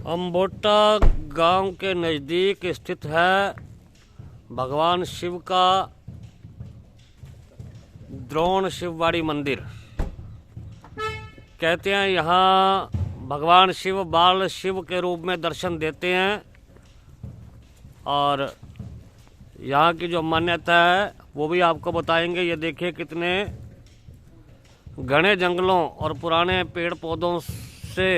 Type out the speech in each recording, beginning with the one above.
अम्बोटा गांव के नज़दीक स्थित है भगवान शिव का द्रोण शिववाड़ी मंदिर। कहते हैं यहाँ भगवान शिव बाल शिव के रूप में दर्शन देते हैं और यहाँ की जो मान्यता है वो भी आपको बताएंगे। ये देखिए कितने घने जंगलों और पुराने पेड़ पौधों से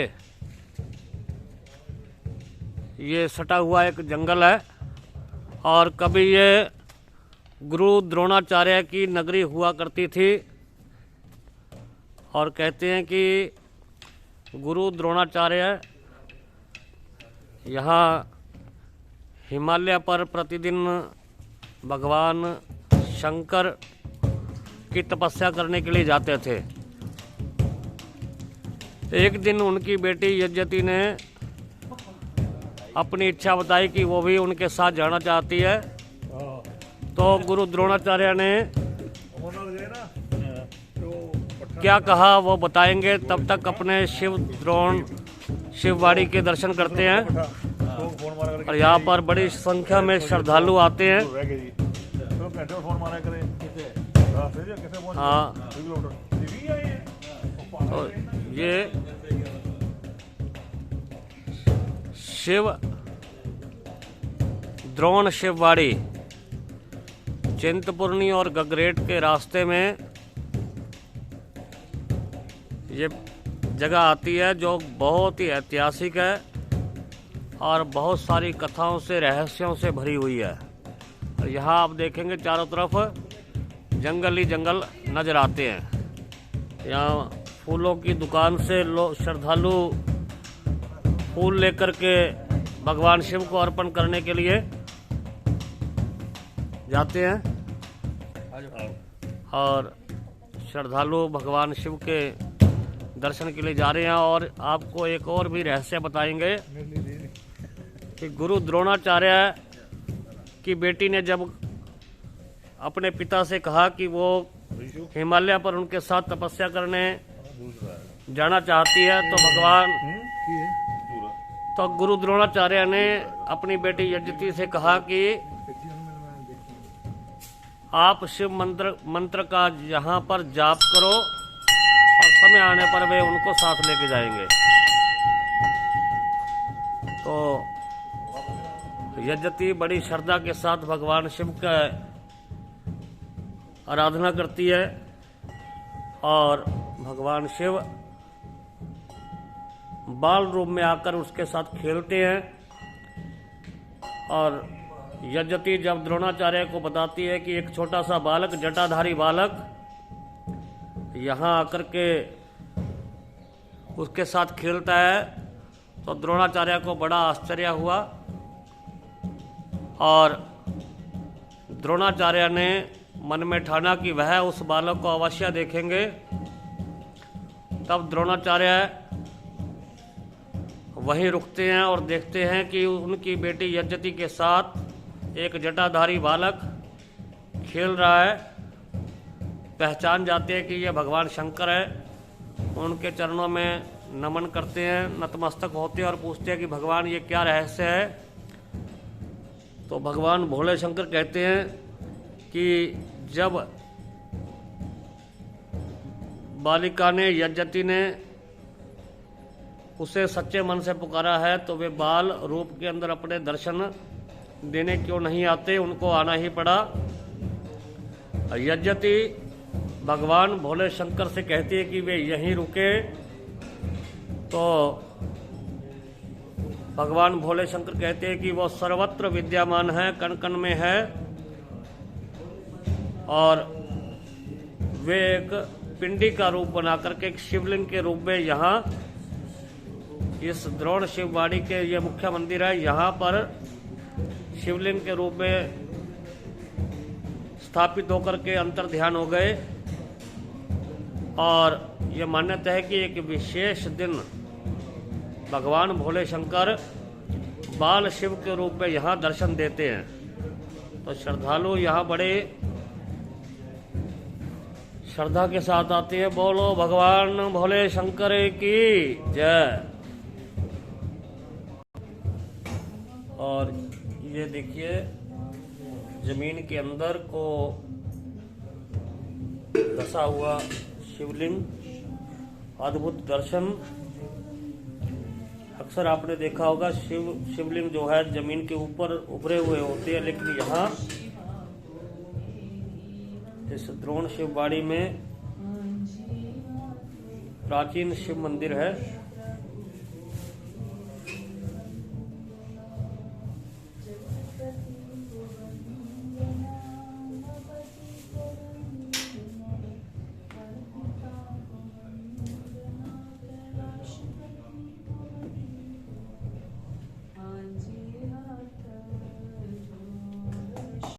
ये सटा हुआ एक जंगल है और कभी ये गुरु द्रोणाचार्य की नगरी हुआ करती थी। और कहते हैं कि गुरु द्रोणाचार्य यहाँ हिमालय पर प्रतिदिन भगवान शंकर की तपस्या करने के लिए जाते थे। एक दिन उनकी बेटी यज्जति ने अपनी इच्छा बताई कि वो भी उनके साथ जाना चाहती है। तो गुरु द्रोणाचार्य ने क्या कहा वो बताएंगे। तब तक अपने शिव द्रोण शिववाड़ी के दर्शन करते हैं और यहाँ पर बड़ी संख्या में श्रद्धालु आते हैं। हाँ, तो ये शिव द्रोण शिववाड़ी चिंतपूर्णी और गगरेट के रास्ते में ये जगह आती है जो बहुत ही ऐतिहासिक है और बहुत सारी कथाओं से रहस्यों से भरी हुई है। और यहाँ आप देखेंगे चारों तरफ जंगल ही जंगल नजर आते हैं। यहाँ फूलों की दुकान से लोग श्रद्धालु फूल लेकर के भगवान शिव को अर्पण करने के लिए जाते हैं और श्रद्धालु भगवान शिव के दर्शन के लिए जा रहे हैं। और आपको एक और भी रहस्य बताएंगे कि गुरु द्रोणाचार्य की बेटी ने जब अपने पिता से कहा कि वो हिमालय पर उनके साथ तपस्या करने जाना चाहती है तो गुरु द्रोणाचार्य ने अपनी बेटी यज्जति से कहा कि आप शिव मंत्र का यहाँ पर जाप करो और समय आने पर वे उनको साथ लेके जाएंगे। तो यज्जति बड़ी श्रद्धा के साथ भगवान शिव का आराधना करती है और भगवान शिव बाल रूप में आकर उसके साथ खेलते हैं। और यज्जति जब द्रोणाचार्य को बताती है कि एक छोटा सा बालक जटाधारी बालक यहाँ आकर के उसके साथ खेलता है तो द्रोणाचार्य को बड़ा आश्चर्य हुआ और द्रोणाचार्य ने मन में ठाना कि वह उस बालक को अवश्य देखेंगे। तब द्रोणाचार्य वहीं रुकते हैं और देखते हैं कि उनकी बेटी यज्जति के साथ एक जटाधारी बालक खेल रहा है। पहचान जाते हैं कि यह भगवान शंकर है। उनके चरणों में नमन करते हैं, नतमस्तक होते हैं और पूछते हैं कि भगवान ये क्या रहस्य है। तो भगवान भोले शंकर कहते हैं कि जब बालिका ने यज्जति ने उसे सच्चे मन से पुकारा है तो वे बाल रूप के अंदर अपने दर्शन देने क्यों नहीं आते, उनको आना ही पड़ा। यज्जति भगवान भोले शंकर से कहती है कि वे यहीं रुके। तो भगवान भोले शंकर कहते हैं कि वो सर्वत्र विद्यमान है, कण कण में है और वे एक पिंडी का रूप बना करके एक शिवलिंग के रूप में यहाँ इस द्रोण शिववाड़ी के ये मुख्य मंदिर है, यहाँ पर शिवलिंग के रूप में स्थापित होकर के अंतर ध्यान हो गए। और ये मान्यता है कि एक विशेष दिन भगवान भोले शंकर बाल शिव के रूप में यहाँ दर्शन देते हैं। तो श्रद्धालु यहाँ बड़े श्रद्धा के साथ आते हैं। बोलो भगवान भोले शंकर की जय। और ये देखिए जमीन के अंदर को धसा हुआ शिवलिंग, अद्भुत दर्शन। अक्सर आपने देखा होगा शिवलिंग जो है जमीन के ऊपर उभरे हुए होते हैं, लेकिन यहाँ इस द्रोण शिवबाड़ी में प्राचीन शिव मंदिर है।